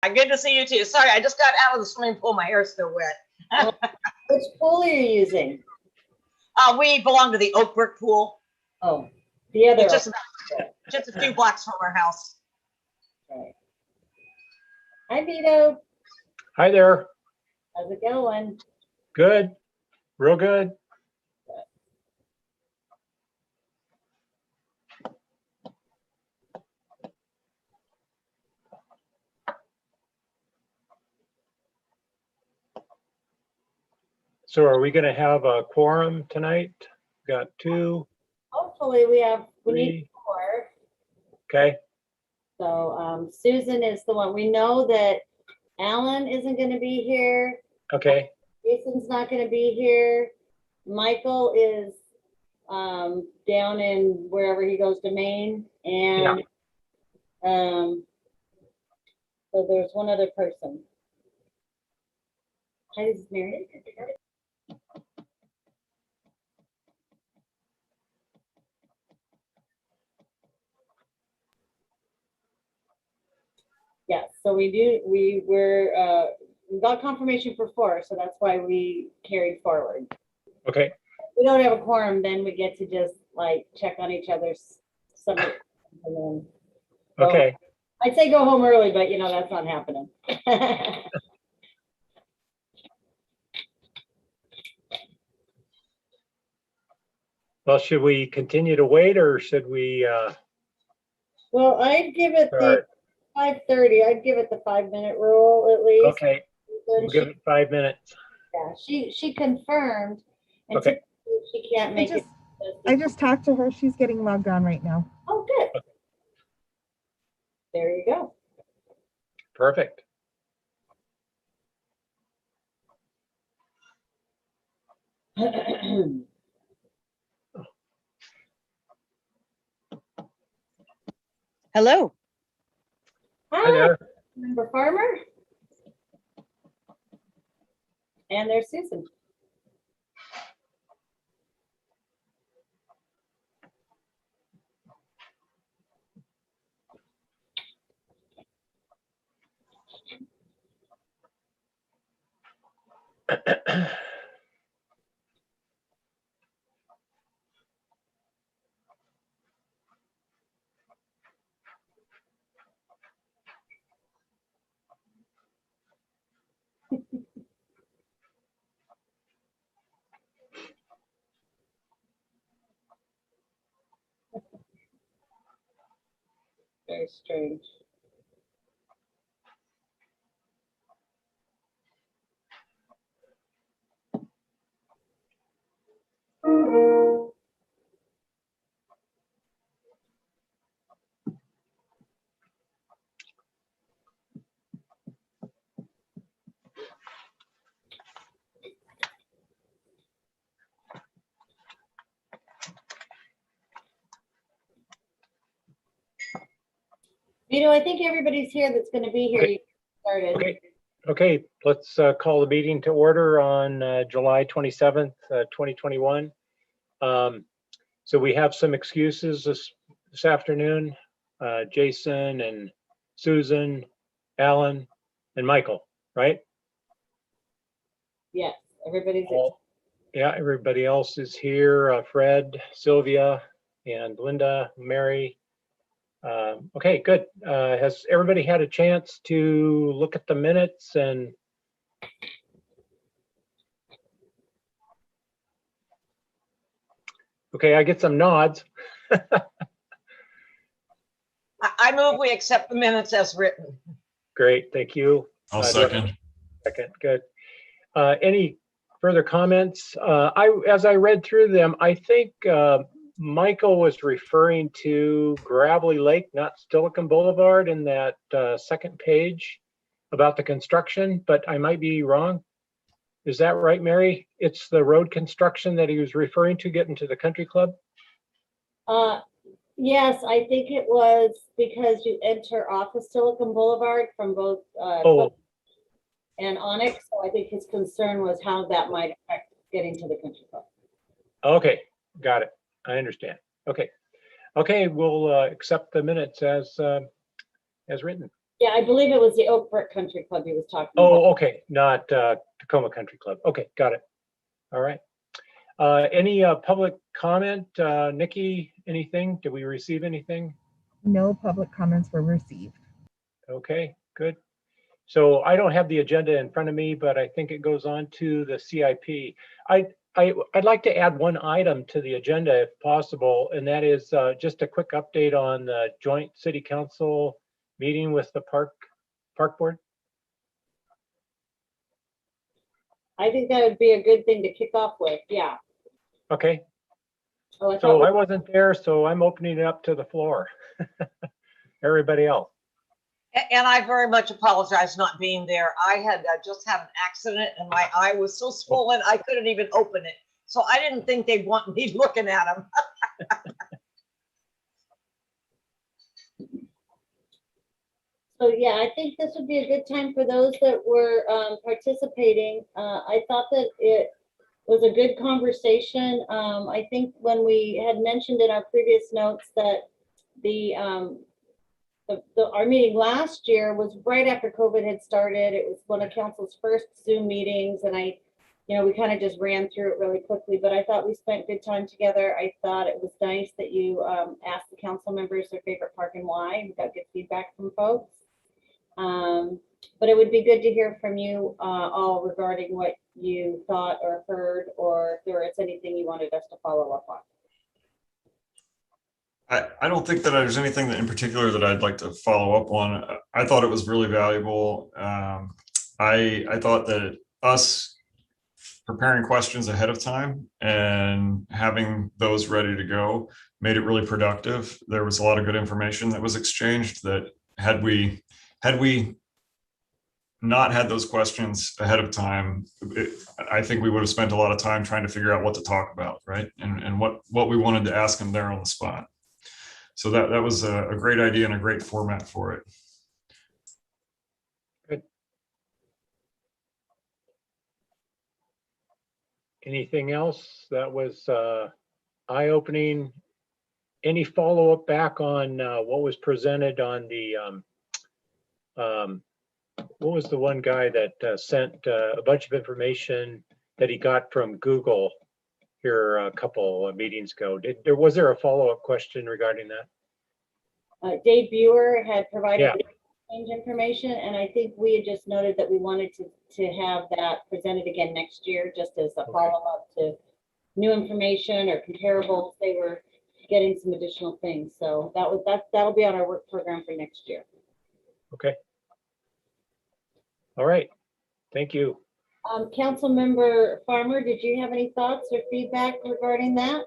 Good to see you too. Sorry, I just got out of the swimming pool. My hair's still wet. Which pool are you using? We belong to the Oak Brook pool. Oh, the other. It's just a few blocks from our house. Okay. Hi, Vito. Hi there. How's it going? Good. Real good. So are we going to have a quorum tonight? Got 2. Hopefully we need 4. Okay. So Susan is the one. We know that Alan isn't going to be here. Okay. Jason's not going to be here. Michael is down in wherever he goes to Maine. And so there's one other person. Hi, this is Mary. Yes, so we got confirmation for 4, so that's why we carried forward. Okay. If we don't have a quorum, then we get to just like check on each other's summit. Okay. I'd say go home early, but you know, that's not happening. Well, should we continue to wait or should we Well, I'd give it the 5:30. I'd give it the 5-minute rule at least. Okay. We'll give it 5 minutes. Yeah, she confirmed, and Okay. she can't make it. I just talked to her. She's getting logged on right now. Oh, good. Okay. There you go. Perfect. Hello. Hi there. Member Farmer. And there's Susan. Very strange. Vito, I think everybody's here that's going to be here. Okay. You started. Okay. Okay. Let's call the meeting to order on July 27th, 2021. So we have some excuses this afternoon. Jason and Susan, Alan, and Michael, right? Yes, everybody's Yeah, everybody else is here. Fred, Sylvia, and Linda, Mary. Okay, good. Has everybody had a chance to look at the minutes and okay, I get some nods. I move we accept the minutes as written. Great, thank you. I'll second. Second, good. Any further comments? As I read through them, I think Michael was referring to Gravelly Lake, not Silicon Boulevard, in that second page about the construction, but I might be wrong. Is that right, Mary? It's the road construction that he was referring to getting to the country club? Yes, I think it was because you enter off of Silicon Boulevard from both and Onyx. So I think his concern was how that might affect getting to the country club. Okay, got it. I understand. Okay. Okay, we'll accept the minutes as written. Yeah, I believe it was the Oak Brook Country Club he was talking about. Oh, okay, not Tacoma Country Club. Okay, got it. All right. Any public comment? Nikki, anything? Did we receive anything? No public comments were received. Okay, good. So I don't have the agenda in front of me, but I think it goes on to the CIP. I'd like to add one item to the agenda if possible, and that is just a quick update on the joint city council meeting with the park board. I think that would be a good thing to kick off with, yeah. Okay, Oh, I so thought I wasn't there, so I'm opening it up to the floor. Everybody else. And I very much apologize not being there. I had just had an accident and my eye was so swollen, I couldn't even open it. So I didn't think they'd want me looking at them. So yeah, I think this would be a good time for those that were participating. I thought that it was a good conversation. I think when we had mentioned in our previous notes that our meeting last year was right after COVID had started. It was one of council's first Zoom meetings, and we kind of just ran through it really quickly, but I thought we spent good time together. I thought it was nice that you asked the council members their favorite park and why. We got good feedback from folks. But it would be good to hear from you all regarding what you thought or heard, or if there was anything you wanted us to follow up on. I don't think that there's anything that in particular that I'd like to follow up on. I thought it was really valuable. I thought that us preparing questions ahead of time and having those ready to go made it really productive. There was a lot of good information that was exchanged that had we not had those questions ahead of time, I think we would have spent a lot of time trying to figure out what to talk about, right? And what we wanted to ask them there on the spot. So that was a great idea and a great format for it. Good. Anything else that was eye-opening? Any follow-up back on what was presented on the, what was the one guy that sent a bunch of information that he got from Google here a couple of meetings ago? Was there a follow-up question regarding that? Dave Buer had provided Yeah. change information, and I think we had just noted that we wanted to have that presented again next year, just as a Okay. follow-up to new information or comparables. They were getting some additional things, so that'll be on our work program for next year. Okay. All right. Thank you. Councilmember Farmer, did you have any thoughts or feedback regarding that?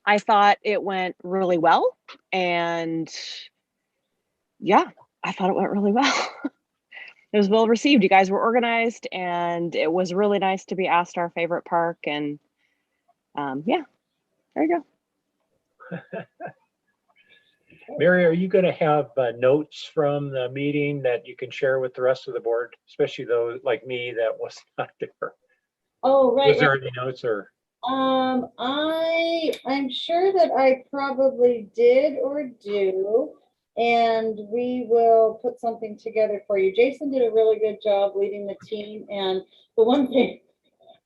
I thought it went really well, and yeah, I thought it went really well. It was well received. You guys were organized, and it was really nice to be asked our favorite park, and yeah, there you go. Mary, are you going to have notes from the meeting that you can share with the rest of the board, especially those like me that was not there? Oh, right. Was there any notes or? I'm sure that I probably did or do, and we will put something together for you. Jason did a really good job leading the team, and the one thing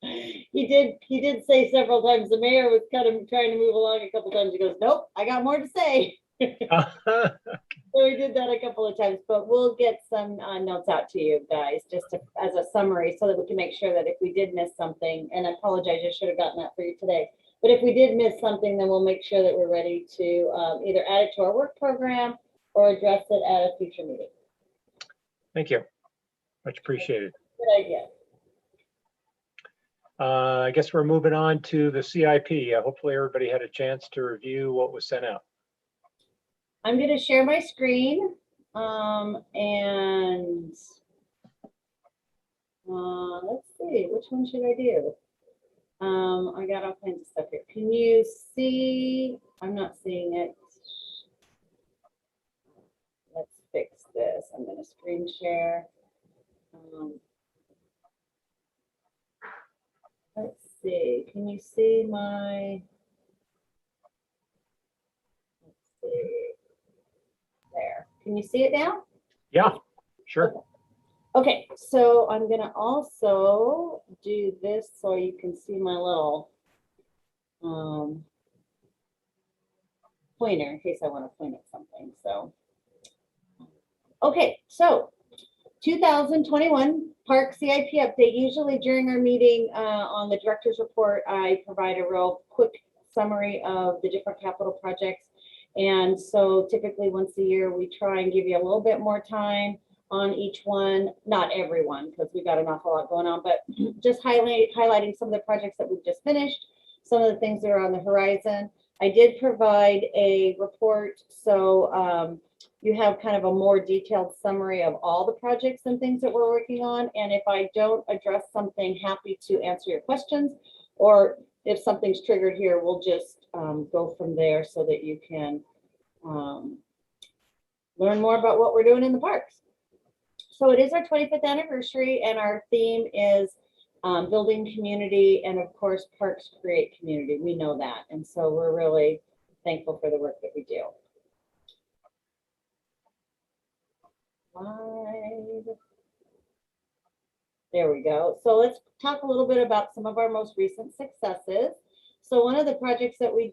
he did say several times, the mayor was kind of trying to move along a couple times. He goes, "Nope, I got more to say." So we did that a couple of times, but we'll get some notes out to you guys just as a summary so that we can make sure that if we did miss something, and I apologize, I should have gotten that for you today, but if we did miss something, then we'll make sure that we're ready to either add it to our work program or address it at a future meeting. Thank you. Much appreciated. Good idea. I guess we're moving on to the CIP. Hopefully everybody had a chance to review what was sent out. I'm going to share my screen and let's see, which one should I do? I got all kinds of stuff here. Can you see? I'm not seeing it. Let's fix this. I'm going to screen share. Let's see. Can you see my? Let's see. Can you see it now? Yeah, sure. Okay, so I'm gonna also do this so you can see my little pointer in case I want to point at something. So, okay, so 2021 Park CIP update. Usually during our meeting on the director's report, I provide a real quick summary of the different capital projects. And so typically once a year, we try and give you a little bit more time on each one, not every one, because we've got an awful lot going on, but just highlighting some of the projects that we've just finished, some of the things that are on the horizon. I did provide a report, so you have kind of a more detailed summary of all the projects and things that we're working on. And if I don't address something, happy to answer your questions, or if something's triggered here, we'll just go from there so that you can learn more about what we're doing in the parks. So it is our 25th anniversary, and our theme is building community, and of course, parks create community. We know that, and so we're really thankful for the work that we do. There we go. So let's talk a little bit about some of our most recent successes. So one of the projects that we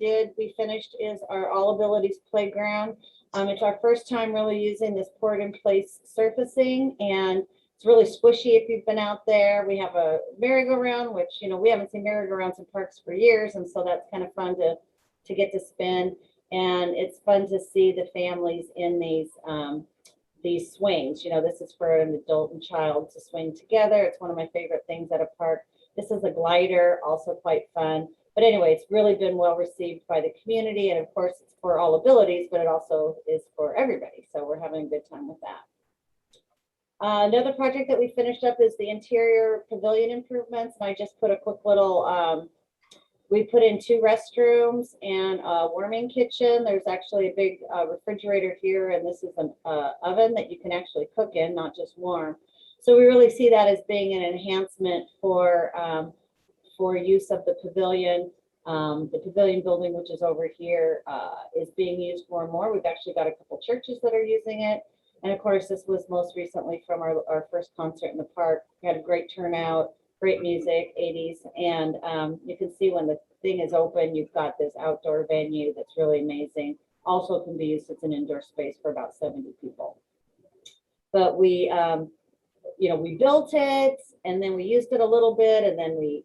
finished is our All Abilities Playground. It's our first time really using this poured in place surfacing, and it's really squishy if you've been out there. We have a merry-go-round, which, you know, we haven't seen merry-go-rounds in parks for years, and so that's kind of fun to get to spin. And it's fun to see the families in these swings. You know, this is for an adult and child to swing together. It's one of my favorite things at a park. This is a glider, also quite fun. But anyway, it's really been well received by the community. And of course, it's for all abilities, but it also is for everybody. So we're having a good time with that. Another project that we finished up is the interior pavilion improvements. And I just put a quick little, we put in 2 restrooms and a warming kitchen. There's actually a big refrigerator here, and this is an oven that you can actually cook in, not just warm. So we really see that as being an enhancement for use of the pavilion. The pavilion building, which is over here, is being used more and more. We've actually got a couple churches that are using it. And of course, this was most recently from our first concert in the park. We had a great turnout, great music, 80s. And you can see when the thing is open, you've got this outdoor venue that's really amazing. Also can be used as an indoor space for about 70 people. But we, you know, we built it, and then we used it a little bit, and then we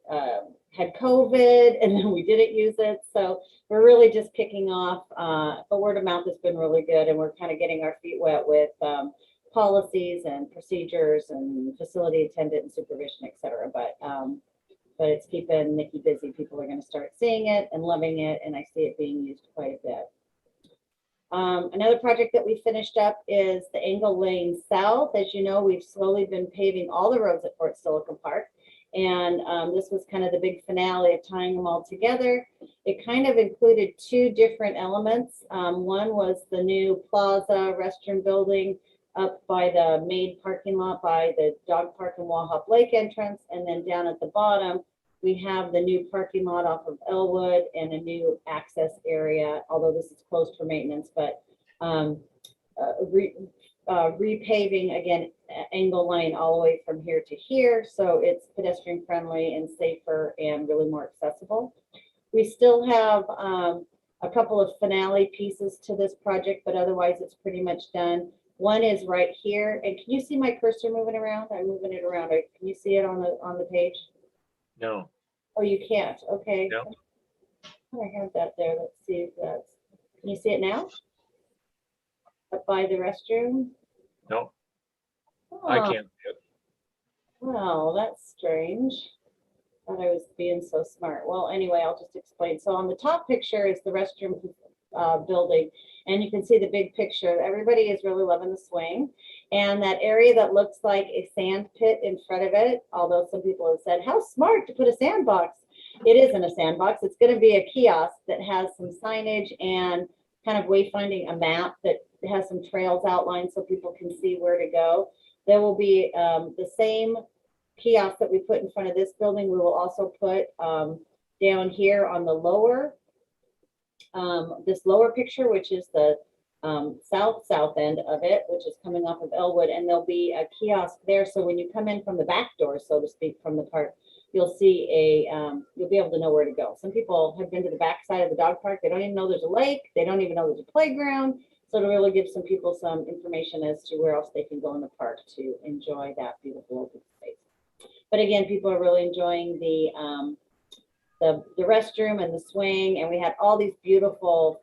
had COVID, and then we didn't use it. So we're really just kicking off. But word of mouth has been really good, and we're kind of getting our feet wet with policies and procedures and facility attendant and supervision, et cetera. But it's keeping Nikki busy. People are going to start seeing it and loving it, and I see it being used quite a bit. Another project that we finished up is the Angle Lane South. As you know, we've slowly been paving all the roads at Fort Silicon Park. And this was kind of the big finale of tying them all together. It kind of included 2 different elements. One was the new plaza restroom building up by the main parking lot by the dog park and Wahop Lake entrance. And then down at the bottom, we have the new parking lot off of Elwood and a new access area, although this is closed for maintenance, but repaving again, Angle Lane all the way from here to here. So it's pedestrian friendly and safer and really more accessible. We still have a couple of finale pieces to this project, but otherwise it's pretty much done. One is right here. And can you see my cursor moving around? I'm moving it around. Can you see it on the page? No. Oh, you can't. Okay. No. I have that there. Let's see if that's. Can you see it now? Up by the restroom? No, Oh, I can't see it. well, that's strange. Thought I was being so smart. Well, anyway, I'll just explain. So on the top picture is the restroom building, and you can see the big picture. Everybody is really loving the swing. And that area that looks like a sand pit in front of it, although some people have said, how smart to put a sandbox. It isn't a sandbox. It's going to be a kiosk that has some signage and kind of wayfinding, a map that has some trails outlined so people can see where to go. There will be the same kiosk that we put in front of this building. We will also put down here on the lower, this lower picture, which is the south end of it, which is coming off of Elwood, and there'll be a kiosk there. So when you come in from the back door, so to speak, from the park, you'll see you'll be able to know where to go. Some people have been to the back side of the dog park. They don't even know there's a lake. They don't even know there's a playground. So to really give some people some information as to where else they can go in the park to enjoy that beautiful open space. But again, people are really enjoying the restroom and the swing, and we had all these beautiful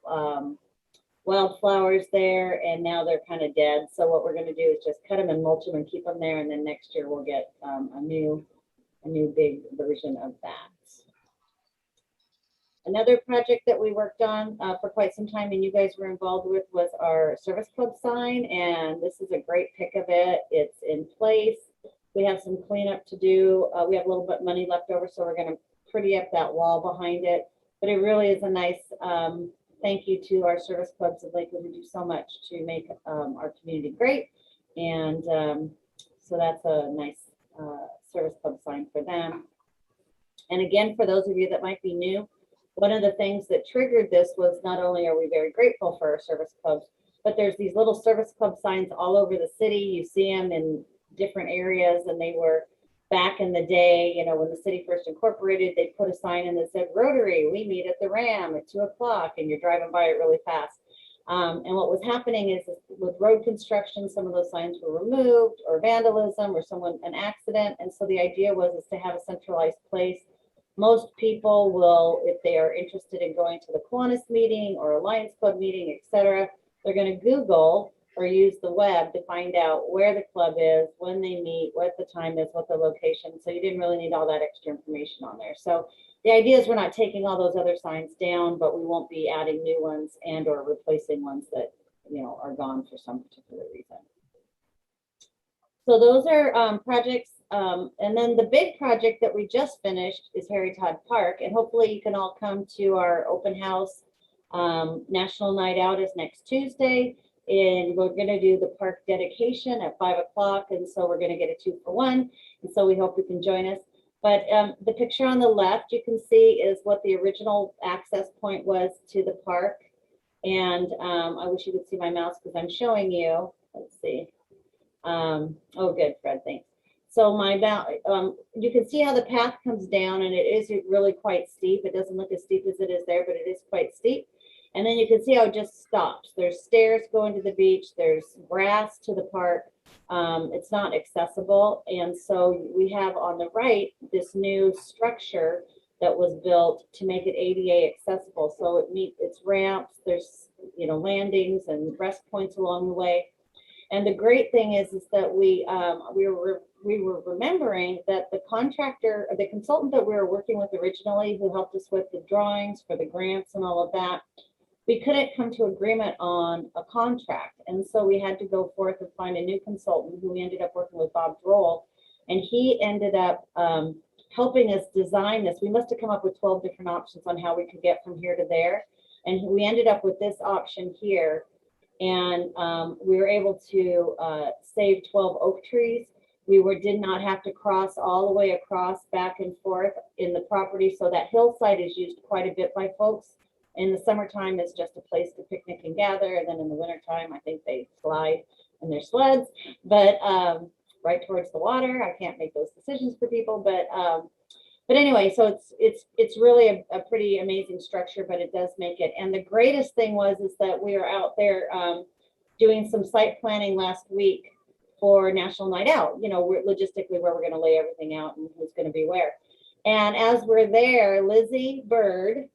wildflowers there, and now they're kind of dead. So what we're going to do is just cut them and mulch them and keep them there, and then next year we'll get a new big version of that. Another project that we worked on for quite some time and you guys were involved with was our service club sign, and this is a great pic of it. It's in place. We have some cleanup to do. We have a little bit of money left over, so we're going to pretty up that wall behind it. But it really is a nice thank you to our service clubs of Lakewood who do so much to make our community great. And so that's a nice service club sign for them. And again, for those of you that might be new, one of the things that triggered this was not only are we very grateful for our service clubs, but there's these little service club signs all over the city. You see them in different areas, and they were back in the day, you know, when the city first incorporated, they put a sign in that said Rotary, we meet at the Ram at 2 o'clock, and you're driving by it really fast. And what was happening is with road construction, some of those signs were removed, or vandalism, or an accident. And so the idea was to have a centralized place. Most people will, if they are interested in going to the Kiwanis meeting or a Lions Club meeting, etc., they're going to Google or use the web to find out where the club is, when they meet, what the time is, what the location. So you didn't really need all that extra information on there. So the idea is we're not taking all those other signs down, but we won't be adding new ones and or replacing ones that, you know, are gone for some particular reason. So those are projects. And then the big project that we just finished is Harry Todd Park. And hopefully you can all come to our open house. National Night Out is next Tuesday. And we're going to do the park dedication at 5 o'clock. And so we're going to get a 2-for-1. And so we hope you can join us. But the picture on the left, you can see is what the original access point was to the park. And I wish you could see my mouse because I'm showing you. Let's see. Oh, good, Fred, thanks. So you can see how the path comes down, and it is really quite steep. It doesn't look as steep as it is there, but it is quite steep. And then you can see how it just stops. There's stairs going to the beach. There's grass to the park. It's not accessible. And so we have on the right this new structure that was built to make it ADA accessible. So it's ramps. There's, you know, landings and rest points along the way. And the great thing is that we were remembering that the contractor, the consultant that we were working with originally, who helped us with the drawings for the grants and all of that, we couldn't come to agreement on a contract. And so we had to go forth and find a new consultant who we ended up working with, Bob Droll. And he ended up helping us design this. We must have come up with 12 different options on how we could get from here to there. And we ended up with this option here. And we were able to save 12 oak trees. We did not have to cross all the way across back and forth in the property. So that hillside is used quite a bit by folks. In the summertime, it's just a place to picnic and gather. And then in the wintertime, I think they slide in their sleds, but right towards the water. I can't make those decisions for people, but anyway, so it's really a pretty amazing structure, but it does make it. And the greatest thing is that we were out there doing some site planning last week for National Night Out, you know, logistically where we're going to lay everything out and who's going to be where. And as we're there, Lizzie Bird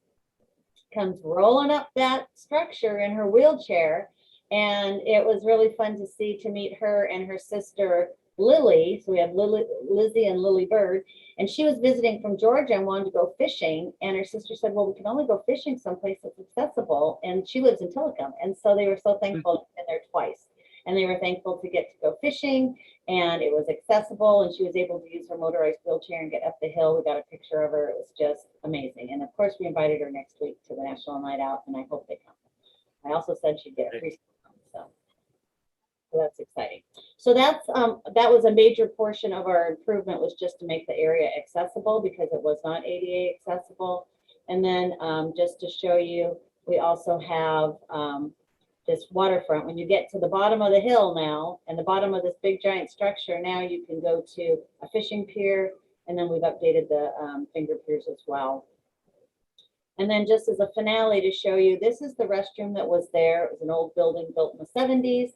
comes rolling up that structure in her wheelchair. And it was really fun to meet her and her sister, Lily. So we have Lizzie and Lily Bird, and she was visiting from Georgia and wanted to go fishing. And her sister said, well, we can only go fishing someplace that's accessible. And she lives in Tillicum. And so they were so thankful to be there twice. And they were thankful to get to go fishing, and it was accessible, and she was able to use her motorized wheelchair and get up the hill. We got a picture of her. It was just amazing. And of course, we invited her next week to the National Night Out, and I hope they come. I also said she'd get a free so that's exciting. So that was a major portion of our improvement, was just to make the area accessible because it was not ADA accessible. And then just to show you, we also have this waterfront. When you get to the bottom of the hill now and the bottom of this big giant structure, now you can go to a fishing pier, and then we've updated the finger piers as well. And then just as a finale to show you, this is the restroom that was there. It was an old building built in the 70s,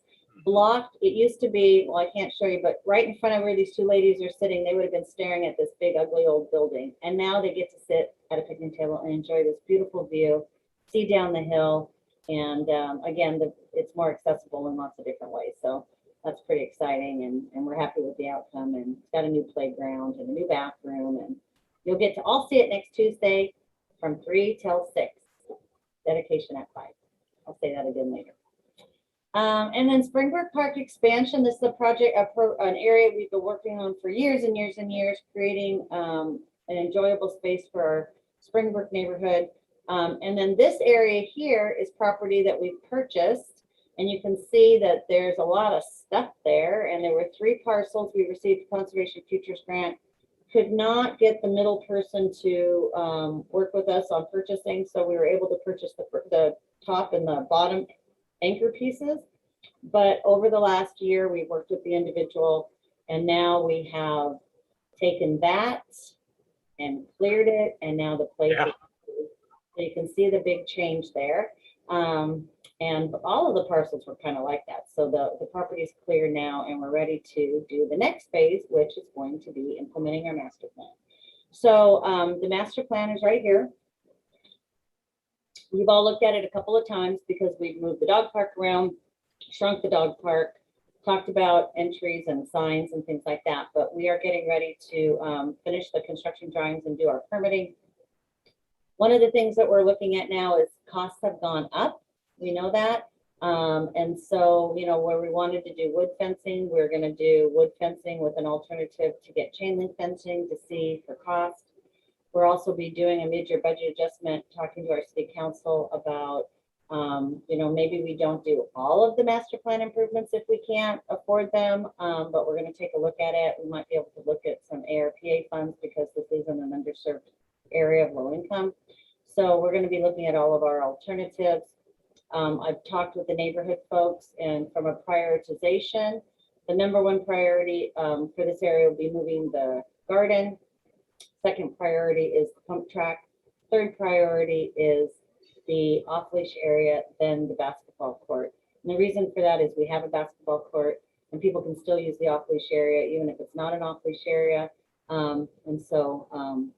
blocked. It used to be, well, I can't show you, but right in front of where these two ladies are sitting, they would have been staring at this big, ugly old building. And now they get to sit at a picnic table and enjoy this beautiful view, see down the hill. And again, it's more accessible in lots of different ways. So that's pretty exciting. And we're happy with the outcome. And it's got a new playground and a new bathroom. And you'll get to all see it next Tuesday from 3 till 6. Dedication at 5. I'll say that again later. And then Springbrook Park expansion. This is a project, an area we've been working on for years and years and years, creating an enjoyable space for our Springbrook neighborhood. And then this area here is property that we've purchased, and you can see that there's a lot of stuff there. And there were 3 parcels. We received a Conservation Futures grant. Could not get the middle person to work with us on purchasing, so we were able to purchase the top and the bottom anchor pieces. But over the last year, we worked with the individual, and now we have taken that and cleared it, and now the place is, so you can see the big change there. And all of the parcels were kind of like that. So the property is clear now, and we're ready to do the next phase, which is going to be implementing our master plan. So the master plan is right here. We've all looked at it a couple of times because we've moved the dog park around, shrunk the dog park, talked about entries and signs and things like that. But we are getting ready to finish the construction drawings and do our permitting. One of the things that we're looking at now is costs have gone up. We know that. And so, you know, where we wanted to do wood fencing, we're going to do wood fencing with an alternative to get chain link fencing to see for cost. We'll also be doing a mid-year budget adjustment, talking to our city council about, you know, maybe we don't do all of the master plan improvements if we can't afford them, but we're going to take a look at it. We might be able to look at some ARPA funds because this is in an underserved area of low income. So we're going to be looking at all of our alternatives. I've talked with the neighborhood folks, and from a prioritization, the #1 priority for this area will be moving the garden. Second priority is the pump track. Third priority is the off-leash area, then the basketball court. And the reason for that is we have a basketball court and people can still use the off-leash area, even if it's not an off-leash area. And so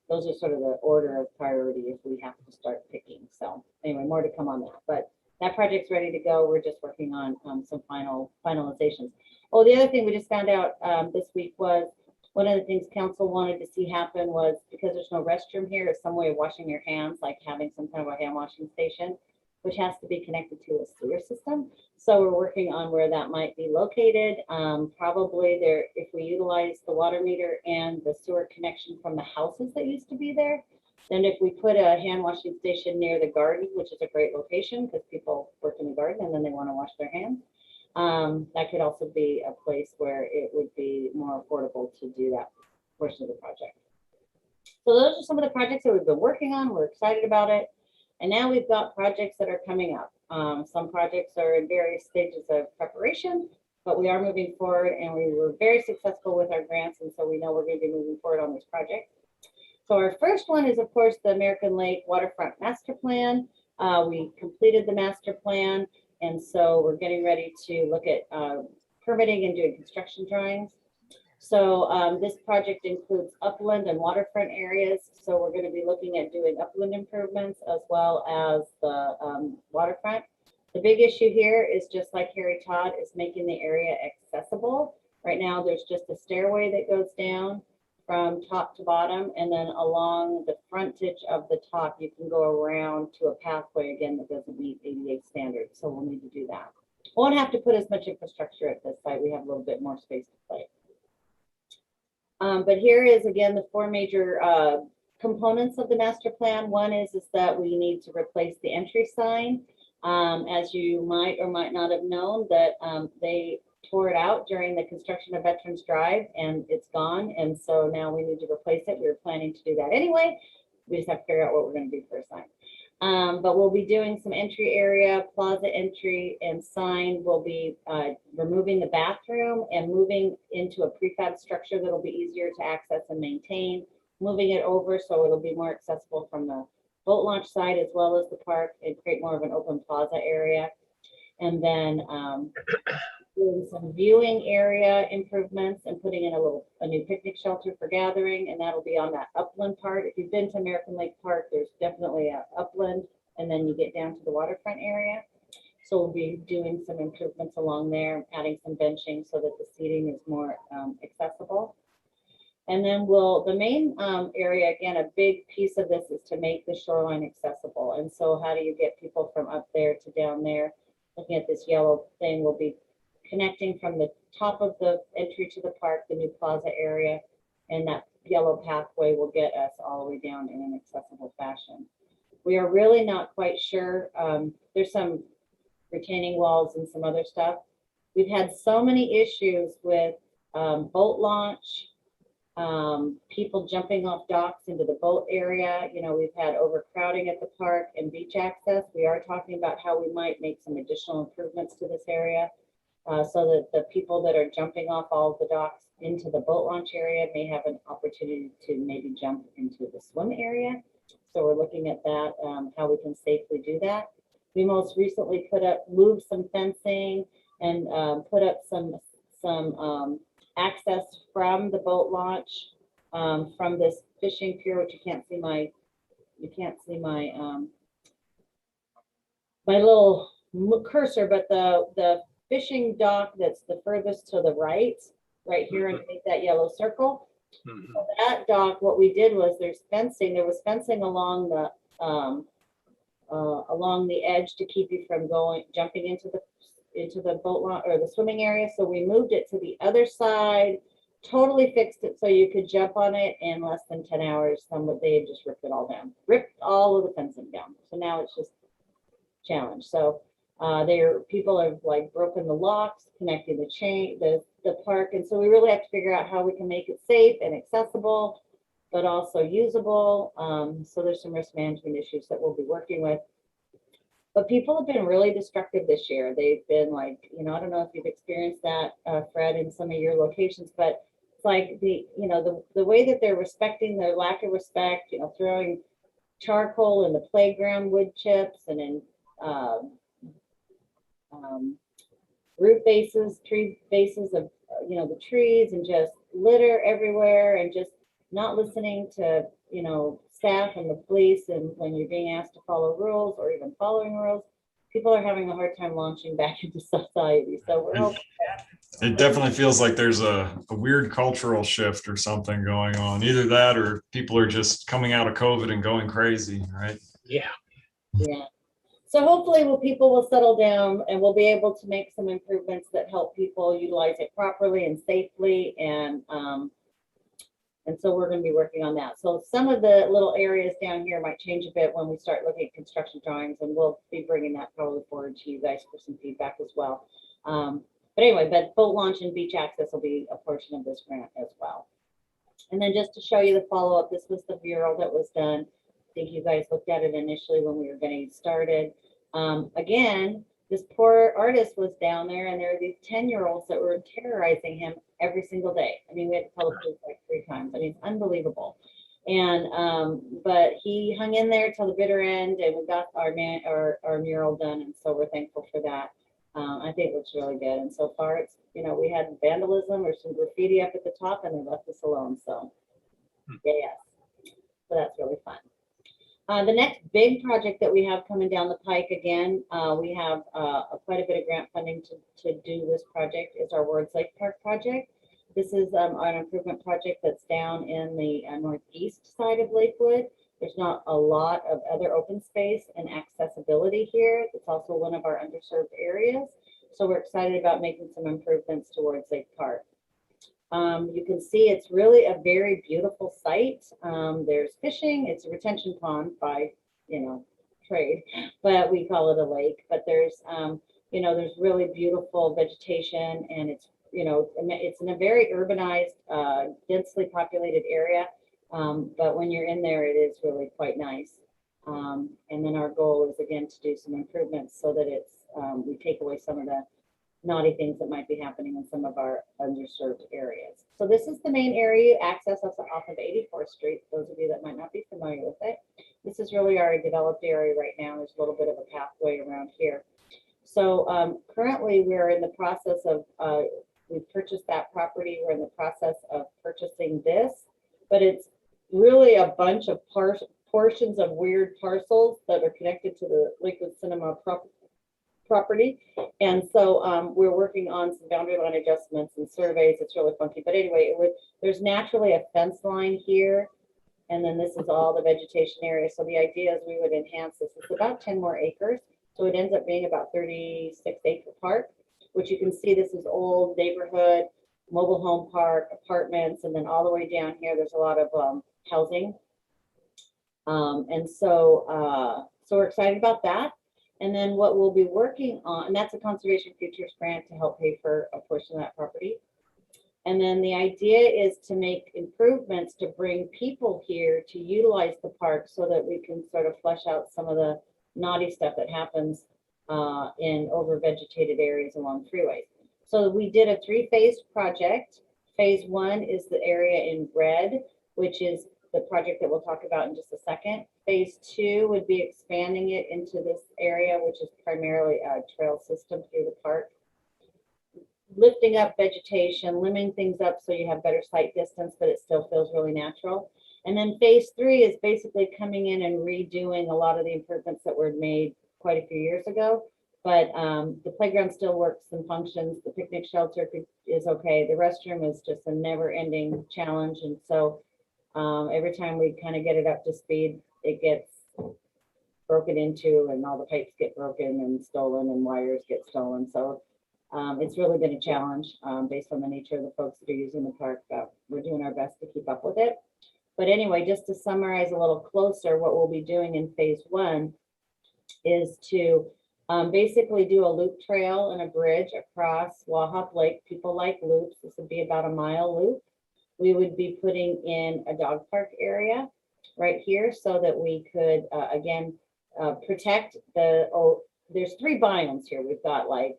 those are sort of the order of priority if we have to start picking. So anyway, more to come on that. But that project's ready to go. We're just working on some finalizations. Oh, the other thing we just found out this week was one of the things council wanted to see happen was, because there's no restroom here, is some way of washing your hands, like having some kind of a hand washing station, which has to be connected to a sewer system. So we're working on where that might be located. Probably there, if we utilize the water meter and the sewer connection from the houses that used to be there, then if we put a hand washing station near the garden, which is a great location because people work in the garden and then they want to wash their hands, that could also be a place where it would be more affordable to do that portion of the project. So those are some of the projects that we've been working on. We're excited about it. And now we've got projects that are coming up. Some projects are in various stages of preparation, but we are moving forward, and we were very successful with our grants. And so we know we're going to be moving forward on this project. So our first one is, of course, the American Lake Waterfront Master Plan. We completed the master plan. And so we're getting ready to look at permitting and doing construction drawings. So this project includes upland and waterfront areas. So we're going to be looking at doing upland improvements as well as the waterfront. The big issue here is, just like Harry Todd, is making the area accessible. Right now, there's just a stairway that goes down from top to bottom, and then along the frontage of the top, you can go around to a pathway again that doesn't meet ADA standards. So we'll need to do that. Won't have to put as much infrastructure at this site. We have a little bit more space to play. But here is again the 4 major components of the master plan. One is that we need to replace the entry sign. As you might or might not have known, that they tore it out during the construction of Veterans Drive, and it's gone. And so now we need to replace it. We were planning to do that anyway. We just have to figure out what we're going to do for a sign. But we'll be doing some entry area, plaza entry and sign. We'll be removing the bathroom and moving into a prefab structure that'll be easier to access and maintain, moving it over so it'll be more accessible from the boat launch side as well as the park and create more of an open plaza area. And then doing some viewing area improvements and putting in a new picnic shelter for gathering, and that'll be on that upland part. If you've been to American Lake Park, there's definitely a upland, and then you get down to the waterfront area. So we'll be doing some improvements along there, adding some benching so that the seating is more accessible. And then the main area, again, a big piece of this is to make the shoreline accessible. And so how do you get people from up there to down there? Looking at this yellow thing, we'll be connecting from the top of the entry to the park, the new plaza area, and that yellow pathway will get us all the way down in an accessible fashion. We are really not quite sure. There's some retaining walls and some other stuff. We've had so many issues with boat launch, people jumping off docks into the boat area. You know, we've had overcrowding at the park and beach access. We are talking about how we might make some additional improvements to this area. So that the people that are jumping off all of the docks into the boat launch area may have an opportunity to maybe jump into the swim area. So we're looking at that, how we can safely do that. We most recently moved some fencing and put up some access from the boat launch from this fishing pier, which you can't see my my little cursor, but the fishing dock that's the furthest to the right here underneath that yellow circle. So that dock, what we did was there was fencing along the edge to keep you from jumping into the boat launch or the swimming area. So we moved it to the other side, totally fixed it so you could jump on it in less than 10 hours. They had just ripped it all down, ripped all of the fencing down. So now it's just a challenge. So people have like broken the locks, connecting the park. And so we really have to figure out how we can make it safe and accessible, but also usable. So there's some risk management issues that we'll be working with. But people have been really destructive this year. They've been like, I don't know if you've experienced that, Fred, in some of your locations, but it's like the way that they're respecting their lack of respect, throwing charcoal in the playground, wood chips, and in root bases, tree bases of, the trees, and just litter everywhere, and just not listening to, staff and the police. And when you're being asked to follow rules or even following rules, people are having a hard time launching back into society. So we're hoping it definitely feels like there's a weird cultural shift or something going on. Either that or people are just coming out of COVID and going crazy, right? Yeah. Yeah. So hopefully people will settle down and we'll be able to make some improvements that help people utilize it properly and safely. And so we're going to be working on that. So some of the little areas down here might change a bit when we start looking at construction drawings, and we'll be bringing that probably forward to you guys for some feedback as well. But anyway, boat launch and beach access will be a portion of this grant as well. And then just to show you the follow-up, this was the mural that was done. I think you guys looked at it initially when we were getting started. Again, this poor artist was down there, and there are these 10-year-olds that were terrorizing him every single day. I mean, we had to tell the police like 3 times. I mean, it's unbelievable. And but he hung in there till the bitter end, and we got our mural done, and so we're thankful for that. I think it looks really good. And so far, it's we had vandalism or some graffiti up at the top, and they left us alone. So yes, so that's really fun. The next big project that we have coming down the pike, again, we have quite a bit of grant funding to do this project, is our Wordsight Park project. This is an improvement project that's down in the northeast side of Lakewood. There's not a lot of other open space and accessibility here. It's also one of our underserved areas. So we're excited about making some improvements towards Lake Park. You can see it's really a very beautiful site. There's fishing. It's a retention pond by, trade, but we call it a lake. But there's, there's really beautiful vegetation, and it's, it's in a very urbanized, densely populated area. But when you're in there, it is really quite nice. And then our goal is again to do some improvements so that it's, we take away some of the naughty things that might be happening in some of our underserved areas. So this is the main area. You access us off of 84th Street, those of you that might not be familiar with it. This is really our developed area right now. There's a little bit of a pathway around here. So currently we're in the process of, we purchased that property. We're in the process of purchasing this, but it's really a bunch of portions of weird parcels that are connected to the Lakewood Cinema property. And so we're working on some boundary line adjustments and surveys. It's really funky. But anyway, there's naturally a fence line here. And then this is all the vegetation area. So the idea is we would enhance this. It's about 10 more acres. So it ends up being about 36-acre park, which you can see this is old neighborhood, mobile home park, apartments, and then all the way down here, there's a lot of housing. And so we're excited about that. And then what we'll be working on, and that's a Conservation Futures grant to help pay for a portion of that property. And then the idea is to make improvements to bring people here to utilize the park so that we can sort of flesh out some of the naughty stuff that happens in over vegetated areas along freeways. So we did a 3-phase project. Phase 1 is the area in red, which is the project that we'll talk about in just a second. Phase 2 would be expanding it into this area, which is primarily a trail system through the park. Lifting up vegetation, limiting things up so you have better sight distance, but it still feels really natural. And then phase 3 is basically coming in and redoing a lot of the improvements that were made quite a few years ago. But the playground still works and functions. The picnic shelter is okay. The restroom is just a never-ending challenge. And so every time we kind of get it up to speed, it gets broken into and all the pipes get broken and stolen and wires get stolen. So it's really been a challenge based on the nature of the folks that are using the park, but we're doing our best to keep up with it. But anyway, just to summarize a little closer, what we'll be doing in phase 1 is to basically do a loop trail and a bridge across Wahop Lake. People like loops. This would be about a mile loop. We would be putting in a dog park area right here so that we could, again, protect there's 3 biomes here. We've got like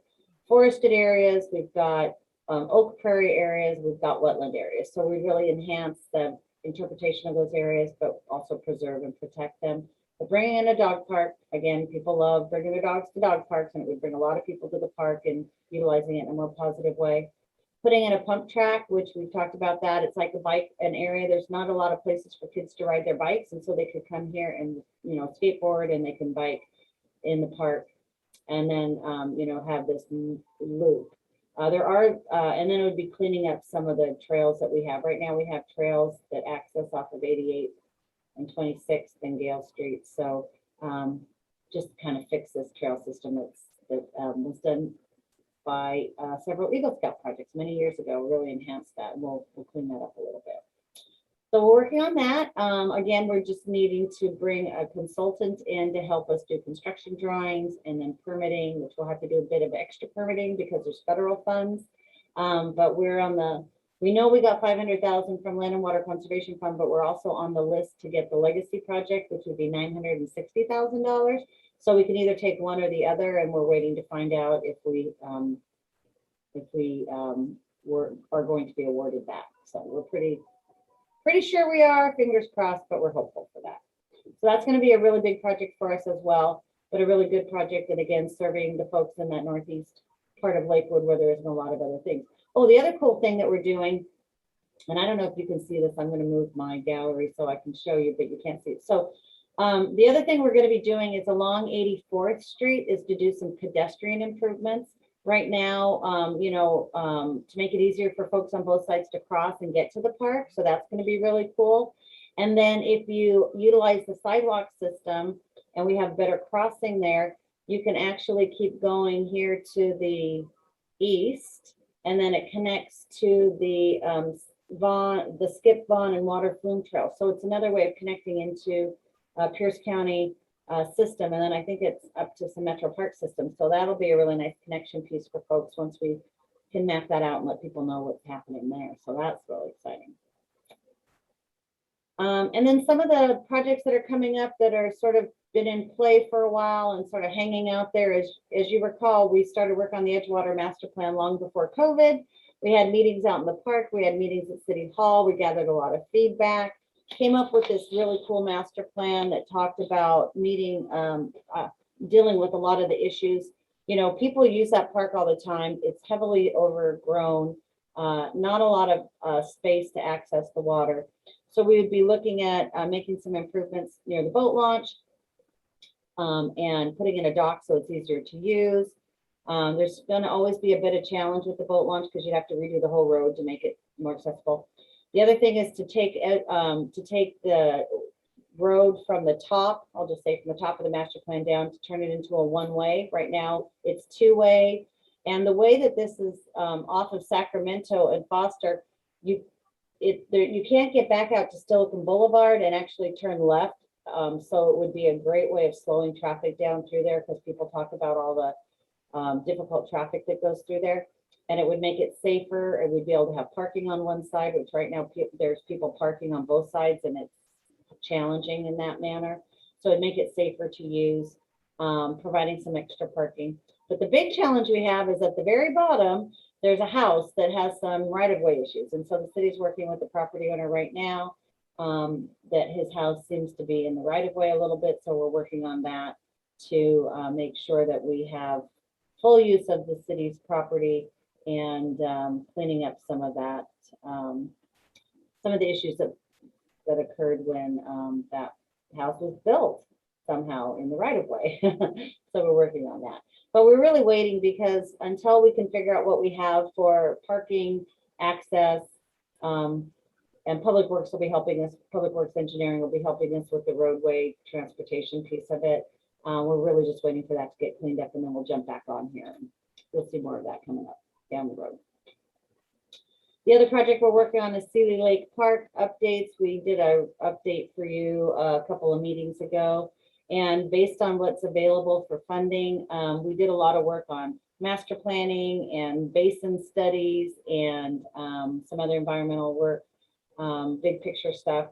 forested areas, we've got oak prairie areas, we've got wetland areas. So we really enhance the interpretation of those areas, but also preserve and protect them. But bringing in a dog park, again, people love bringing their dogs to dog parks, and it would bring a lot of people to the park and utilizing it in a more positive way. Putting in a pump track, which we've talked about that. It's like an area. There's not a lot of places for kids to ride their bikes. And so they could come here and, skateboard and they can bike in the park and then, have this loop. And then it would be cleaning up some of the trails that we have. Right now we have trails that access off of 88 and 26th and Gale Street. So just to kind of fix this trail system that was done by several Eagle Scout projects many years ago, really enhanced that. And we'll clean that up a little bit. So we're working on that. Again, we're just needing to bring a consultant in to help us do construction drawings and then permitting, which we'll have to do a bit of extra permitting because there's federal funds. But we know we got $500,000 from Land and Water Conservation Fund, but we're also on the list to get the Legacy project, which would be $960,000. So we can either take one or the other, and we're waiting to find out if we are going to be awarded that. So we're pretty sure we are, fingers crossed, but we're hopeful for that. So that's going to be a really big project for us as well, but a really good project. And again, serving the folks in that northeast part of Lakewood where there isn't a lot of other things. Oh, the other cool thing that we're doing, and I don't know if you can see this, I'm going to move my gallery so I can show you, but you can't see it. So the other thing we're going to be doing is along 84th Street is to do some pedestrian improvements. Right now, to make it easier for folks on both sides to cross and get to the park. So that's going to be really cool. And then if you utilize the sidewalk system and we have better crossing there, you can actually keep going here to the east, and then it connects to the Skip, Vaughn, and Water Flume Trail. So it's another way of connecting into Pierce County system, and then I think it's up to some Metro Park system. So that'll be a really nice connection piece for folks once we can map that out and let people know what's happening there. So that's really exciting. And then some of the projects that are coming up that are sort of been in play for a while and sort of hanging out there, as you recall, we started work on the Edgewater master plan long before COVID. We had meetings out in the park. We had meetings at City Hall. We gathered a lot of feedback, came up with this really cool master plan that talked about meeting, dealing with a lot of the issues. You know, people use that park all the time. It's heavily overgrown, not a lot of space to access the water. So we would be looking at making some improvements near the boat launch and putting in a dock so it's easier to use. There's going to always be a bit of challenge with the boat launch because you'd have to redo the whole road to make it more accessible. The other thing is to take the road from the top, I'll just say from the top of the master plan down, to turn it into a one-way. Right now it's two-way. And the way that this is off of Sacramento and Foster, you can't get back out to Silicon Boulevard and actually turn left. So it would be a great way of slowing traffic down through there because people talk about all the difficult traffic that goes through there. And it would make it safer, and we'd be able to have parking on one side, which right now there's people parking on both sides and it's challenging in that manner. So it'd make it safer to use, providing some extra parking. But the big challenge we have is at the very bottom, there's a house that has some right-of-way issues. And so the city's working with the property owner right now that his house seems to be in the right-of-way a little bit. So we're working on that to make sure that we have full use of the city's property and cleaning up some of that, some of the issues that occurred when that house was built somehow in the right-of-way. So we're working on that. But we're really waiting because until we can figure out what we have for parking, access, and Public Works will be helping us, Public Works Engineering will be helping us with the roadway transportation piece of it. We're really just waiting for that to get cleaned up and then we'll jump back on here. And you'll see more of that coming up down the road. The other project we're working on is Seeley Lake Park updates. We did an update for you a couple of meetings ago. And based on what's available for funding, we did a lot of work on master planning and basin studies and some other environmental work, big picture stuff.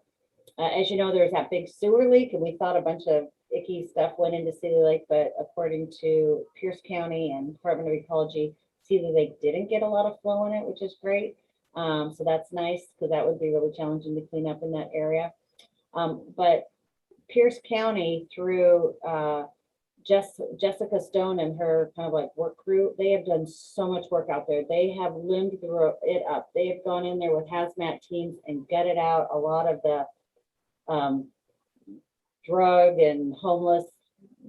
As you know, there's that big sewer leak and we thought a bunch of icky stuff went into Seeley Lake, but according to Pierce County and Department of Ecology, Seeley Lake didn't get a lot of flow in it, which is great. So that's nice because that would be really challenging to clean up in that area. But Pierce County through Jessica Stone and her kind of like work crew, they have done so much work out there. They have limbed it up. They have gone in there with hazmat teams and gutted out a lot of the drug and homeless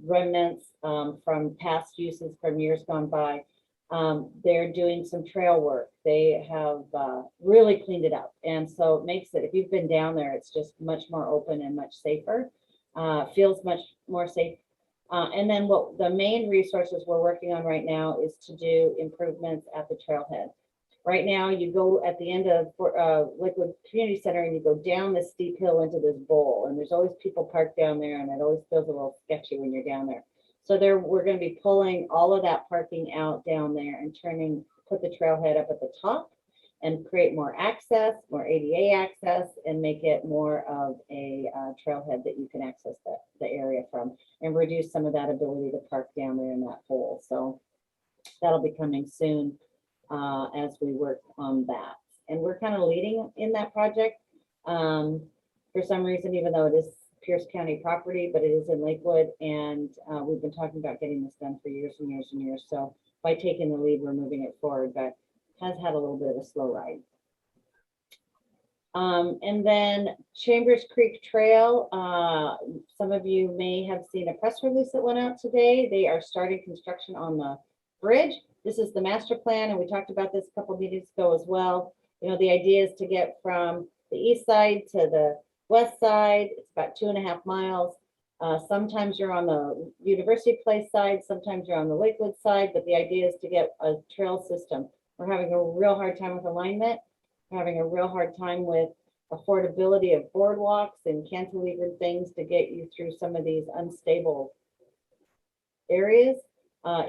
remnants from past uses from years gone by. They're doing some trail work. They have really cleaned it up. And so it makes it, if you've been down there, it's just much more open and much safer. Feels much more safe. And then what the main resources we're working on right now is to do improvements at the trailhead. Right now, you go at the end of Lakewood Community Center and you go down this steep hill into this bowl, and there's always people parked down there, and it always feels a little sketchy when you're down there. So we're going to be pulling all of that parking out down there and put the trailhead up at the top and create more access, more ADA access, and make it more of a trailhead that you can access the area from and reduce some of that ability to park down there in that hole. So that'll be coming soon as we work on that. And we're kind of leading in that project for some reason, even though it is Pierce County property, but it is in Lakewood. And we've been talking about getting this done for years and years and years. So by taking the lead, we're moving it forward, but has had a little bit of a slow ride. And then Chambers Creek Trail, some of you may have seen a press release that went out today. They are starting construction on the bridge. This is the master plan, and we talked about this a couple of meetings ago as well. You know, the idea is to get from the east side to the west side. It's about 2.5 miles. Sometimes you're on the University Place side, sometimes you're on the Lakewood side, but the idea is to get a trail system. We're having a real hard time with alignment. We're having a real hard time with affordability of boardwalks and cantilevered things to get you through some of these unstable areas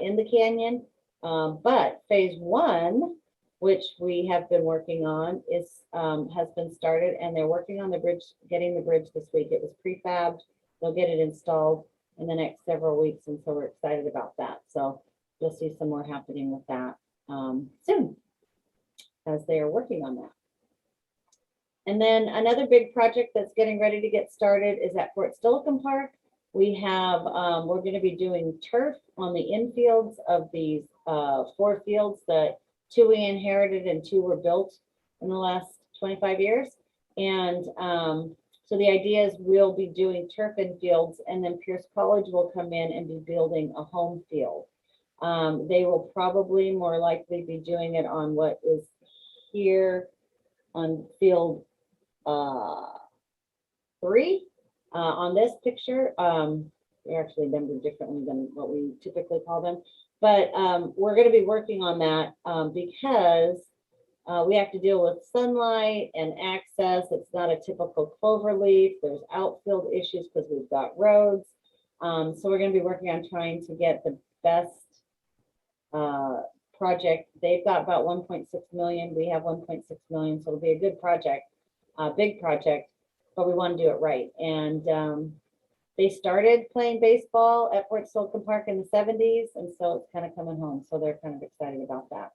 in the canyon. But phase 1 which we have been working on, has been started, and they're working on the bridge, getting the bridge this week. It was prefabbed. They'll get it installed in the next several weeks, and so we're excited about that. So you'll see some more happening with that soon, as they are working on that. And then another big project that's getting ready to get started is at Fort Steilacoom Park. We have, we're going to be doing turf on the infields of these 4 fields that 2 we inherited and 2 were built in the last 25 years. And so the idea is we'll be doing turf infields, and then Pierce College will come in and be building a home field. They will probably more likely be doing it on what is here on field 3 on this picture. They're actually numbered differently than what we typically call them, but we're going to be working on that because we have to deal with sunlight and access. It's not a typical clover leaf. There's outfield issues because we've got roads. So we're going to be working on trying to get the best project. They've got about 1.6 million. We have 1.6 million. So it'll be a good project, big project, but we want to do it right. And they started playing baseball at Fort Steilacoom Park in the 70s. And so it's kind of coming home. So they're kind of excited about that.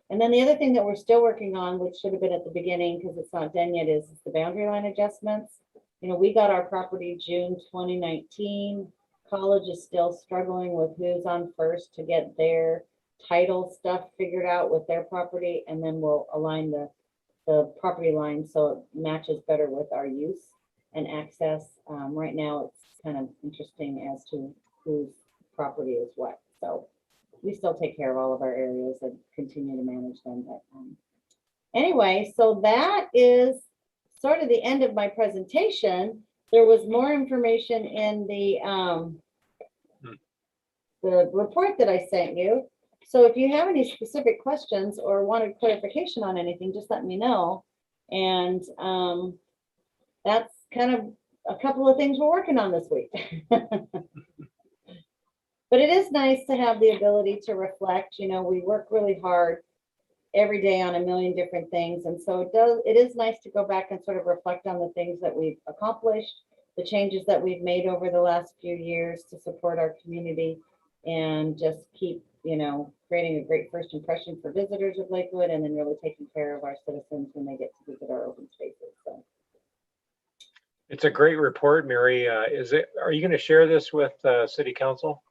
And then the other thing that we're still working on, which should have been at the beginning because it's not done yet, is the boundary line adjustments. You know, we got our property June 2019. College is still struggling with who's on first to get their title stuff figured out with their property, and then we'll align the property line so it matches better with our use and access. Right now, it's kind of interesting as to whose property is what. So we still take care of all of our areas and continue to manage them. But anyway, so that is sort of the end of my presentation. There was more information in the report that I sent you. So if you have any specific questions or wanted clarification on anything, just let me know. And that's kind of a couple of things we're working on this week. But it is nice to have the ability to reflect. You know, we work really hard every day on a million different things. And so it is nice to go back and sort of reflect on the things that we've accomplished, the changes that we've made over the last few years to support our community, and just keep, you know, creating a great first impression for visitors of Lakewood, and then really taking care of our citizens when they get to visit our open spaces. So It's a great report, Mary. Are you going to share this with City Council?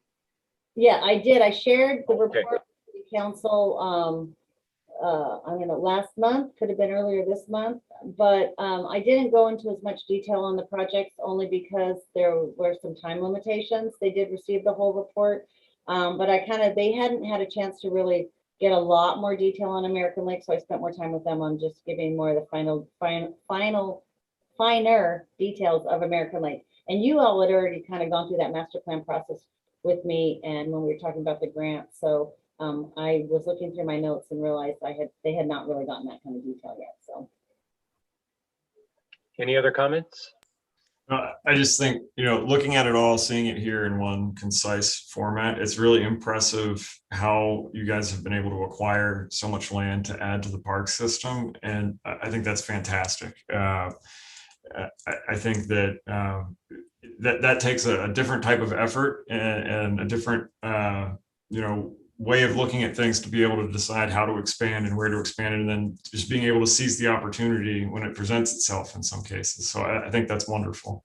yeah, I did. I shared the report with the council last month, could have been earlier this month, but I didn't go into as much detail on the projects only because there were some time limitations. They did receive the whole report, but they hadn't had a chance to really get a lot more detail on American Lake, so I spent more time with them on just giving more of the finer details of American Lake. And you all had already kind of gone through that master plan process with me, and when we were talking about the grant, so I was looking through my notes and realized they had not really gotten that kind of detail yet. So, Any other comments? I just think, you know, looking at it all, seeing it here in one concise format, it's really impressive how you guys have been able to acquire so much land to add to the park system. And I think that's fantastic. I think that that takes a different type of effort and a different, you know, way of looking at things to be able to decide how to expand and where to expand it, and then just being able to seize the opportunity when it presents itself in some cases. So I think that's wonderful.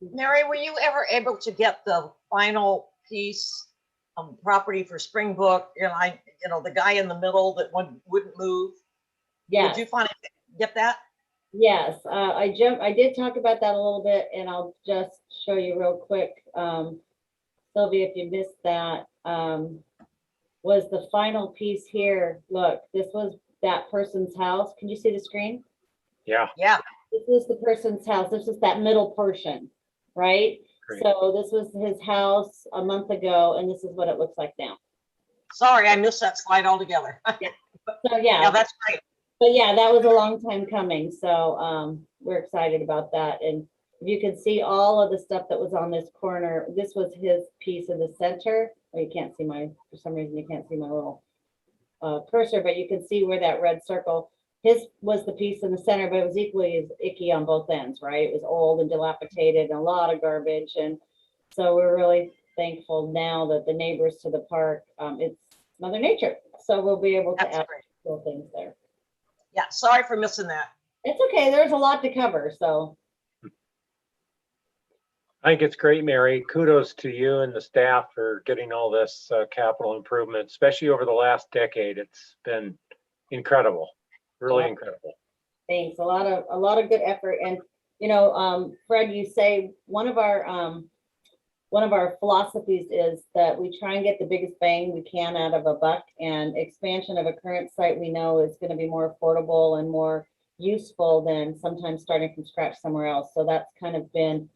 Mary, were you ever able to get the final piece of property for Springbrook? You know, the guy in the middle that wouldn't move. yeah. Did you finally get that? Yes, I did talk about that a little bit, and I'll just show you real quick. Sylvia, if you missed that, was the final piece here. Look, this was that person's house. Can you see the screen? Yeah. Yeah. This was the person's house. This is that middle portion, right? Great. So this was his house a month ago, and this is what it looks like now. Sorry, I missed that slide altogether. So yeah, That's great. but yeah, that was a long time coming. So we're excited about that. And you can see all of the stuff that was on this corner. This was his piece of the center. Oh, you can't see for some reason, you can't see my little cursor, but you can see where that red circle, his was the piece in the center, but it was equally as icky on both ends, right? It was old and dilapidated and a lot of garbage. And so we're really thankful now that the neighbors to the park, it's Mother Nature. So we'll be able to That's add great. cool things there. Yeah, sorry for missing that. It's okay. There's a lot to cover. So I think it's great, Mary. Kudos to you and the staff for getting all this capital improvement, especially over the last decade. It's been incredible, really incredible. thanks. A lot of good effort. And you know, Fred, you say one of our philosophies is that we try and get the biggest bang we can out of a buck, and expansion of a current site we know is going to be more affordable and more useful than sometimes starting from scratch somewhere else. So that's kind of been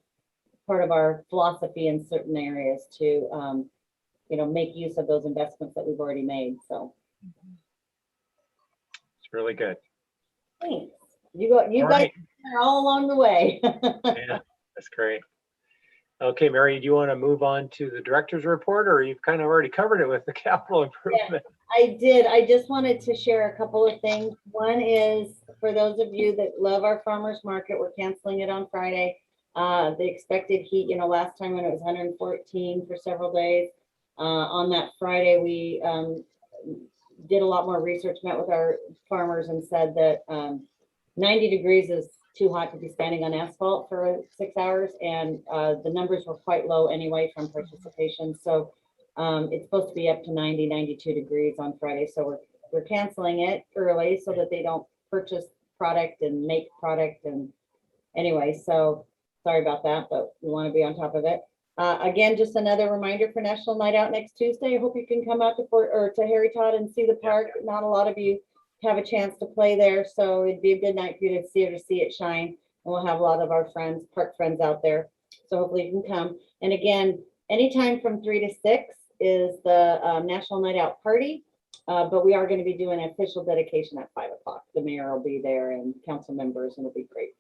part of our philosophy in certain areas to, you know, make use of those investments that we've already made. So It's really good. thanks. You guys right. are all along the way. Yeah, that's great. Okay, Mary, do you want to move on to the director's report, or you've kind of already covered it with the capital improvement? I did. I just wanted to share a couple of things. One is for those of you that love our farmers market, we're canceling it on Friday. The expected heat, you know, last time when it was 114 for several days. On that Friday, we did a lot more research, met with our farmers and said that 90 degrees is too hot to be standing on asphalt for 6 hours. And the numbers were quite low anyway from participation. So it's supposed to be up to 90, 92 degrees on Friday. So we're canceling it early so that they don't purchase product and make product. And anyway, so sorry about that, but we want to be on top of it. Again, just another reminder for National Night Out next Tuesday. I hope you can come out to Harry Todd and see the park. Not a lot of you have a chance to play there, so it'd be a good night for you to see it shine. And we'll have a lot of our friends, park friends out there. So hopefully you can come. And again, anytime from 3 to 6 is the National Night Out party. But we are going to be doing an official dedication at 5 o'clock. The mayor will be there and council members, and it'll be great.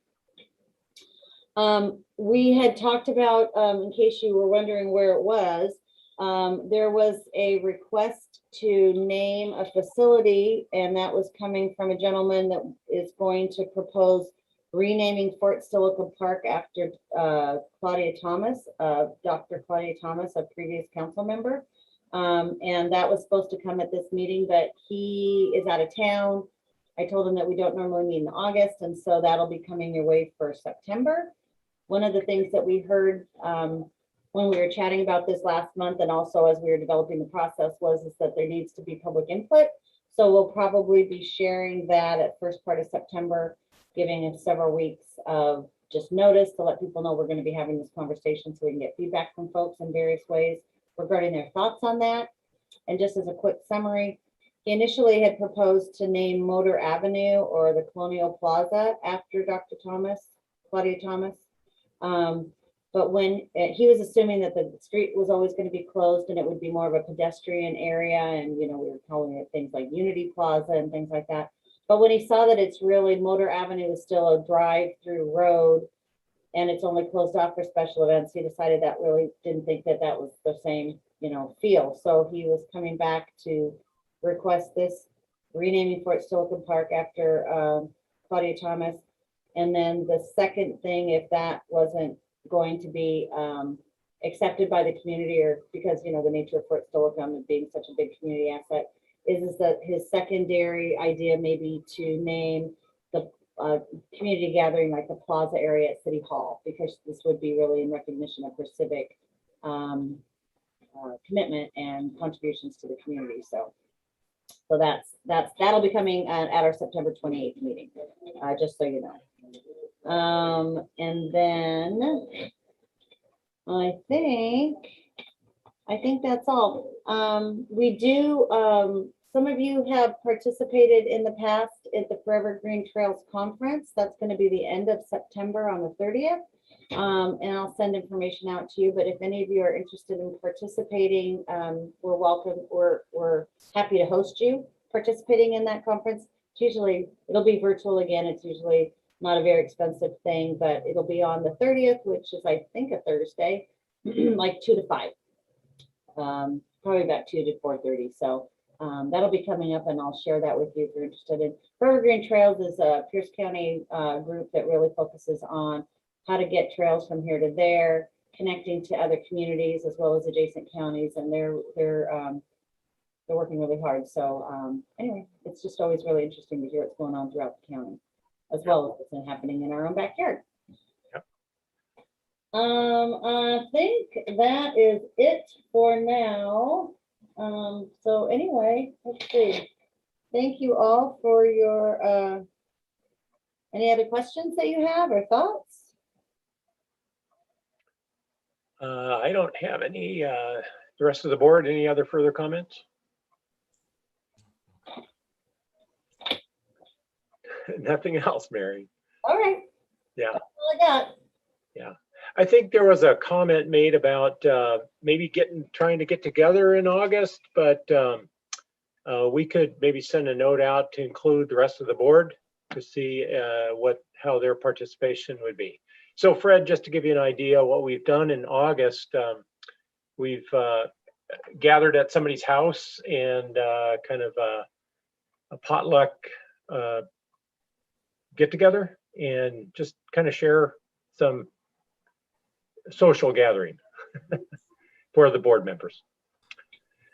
We had talked about, in case you were wondering where it was, there was a request to name a facility, and that was coming from a gentleman that is going to propose renaming Fort Steilacoom Park after Claudia Thomas, Dr. Claudia Thomas, a previous council member. And that was supposed to come at this meeting, but he is out of town. I told him that we don't normally meet in August, and so that'll be coming your way for September. One of the things that we heard when we were chatting about this last month, and also as we were developing the process, was that there needs to be public input. So we'll probably be sharing that at first part of September, giving it several weeks of just notice to let people know we're going to be having this conversation so we can get feedback from folks in various ways regarding their thoughts on that. And just as a quick summary, he initially had proposed to name Motor Avenue or the Colonial Plaza after Dr. Thomas, Claudia Thomas. But when he was assuming that the street was always going to be closed and it would be more of a pedestrian area, and, you know, we were calling it things like Unity Plaza and things like that. But when he saw that it's really Motor Avenue is still a drive-through road and it's only closed off for special events, he decided that really didn't think that that was the same, you know, feel. So he was coming back to request this renaming Fort Steilacoom Park after Claudia Thomas. And then the second thing, if that wasn't going to be accepted by the community, or because, you know, the nature of Fort Steilacoom and being such a big community asset, is that his secondary idea may be to name the community gathering like the plaza area at City Hall, because this would be really in recognition of her civic commitment and contributions to the community. So that'll be coming at our September 28th meeting, just so you know. And then I think that's all. We do, some of you have participated in the past at the Forever Green Trails Conference. That's going to be the end of September on the 30th. And I'll send information out to you, but if any of you are interested in participating, we're welcome. We're happy to host you participating in that conference. It'll be virtual again. It's usually not a very expensive thing, but it'll be on the 30th, which is, I think, a Thursday, like 2 to 5, probably about 2 to 4:30. So that'll be coming up, and I'll share that with you if you're interested in. Forever Green Trails is a Pierce County group that really focuses on how to get trails from here to there, connecting to other communities as well as adjacent counties, and they're working really hard. So anyway, it's just always really interesting to hear what's going on throughout the county, as well as what's been happening in our own backyard. Yep. I think that is it for now. So anyway, let's see. Thank you all for your, any other questions that you have or thoughts? I don't have any, the rest of the board, any other further comments? Nothing else, Mary. All right. Yeah. That's all I got. Yeah. I think there was a comment made about maybe trying to get together in August, but we could maybe send a note out to include the rest of the board to see how their participation would be. So Fred, just to give you an idea, what we've done in August, we've gathered at somebody's house and kind of a potluck get together and just kind of share some social gathering for the board members.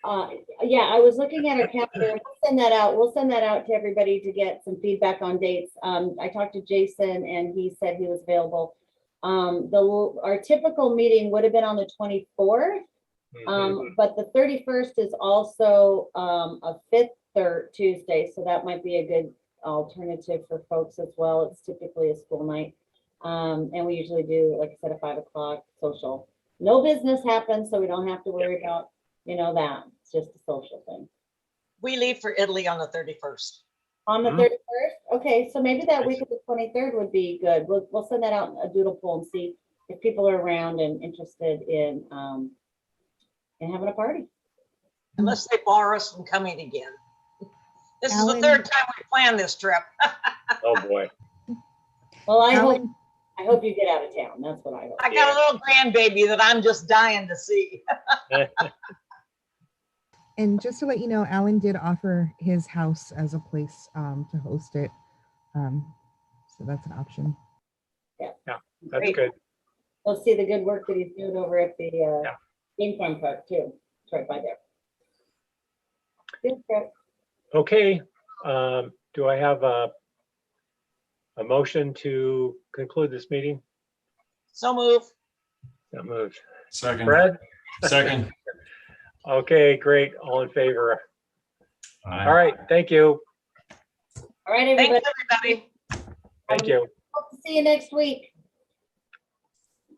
Yeah, I was looking at our calendar. We'll send that out. We'll send that out to everybody to get some feedback on dates. I talked to Jason and he said he was available. Our typical meeting would have been on the 24th, but the 31st is also a fifth Tuesday, so that might be a good alternative for folks as well. It's typically a school night, and we usually do, like I said, a 5 o'clock social. No business happens, so we don't have to worry about, that. It's just a social thing. We leave for Italy on the 31st. On the 31st? Okay, so maybe that week of the 23rd would be good. We'll send that out in a doodle poll and see if people are around and interested in having a party. Unless they bar us from coming again. This is the Alan? third time we planned this trip. Oh boy. Well, I Alan, hope you get out of town. That's what I hope. I got a little grandbaby that I'm just dying to see. and just to let you know, Alan did offer his house as a place to host it. So that's an option. That's Great. good. We'll see the good work that he's doing over at the game farm park too. It's right by there. Good, Brett. Okay. Do I have a motion to conclude this meeting? So move. That moves. Second. Fred? Second. Okay, great. All in favor. All right. Thank you. All right, everybody. Thanks, everybody. Thank you. Hope to see you next week.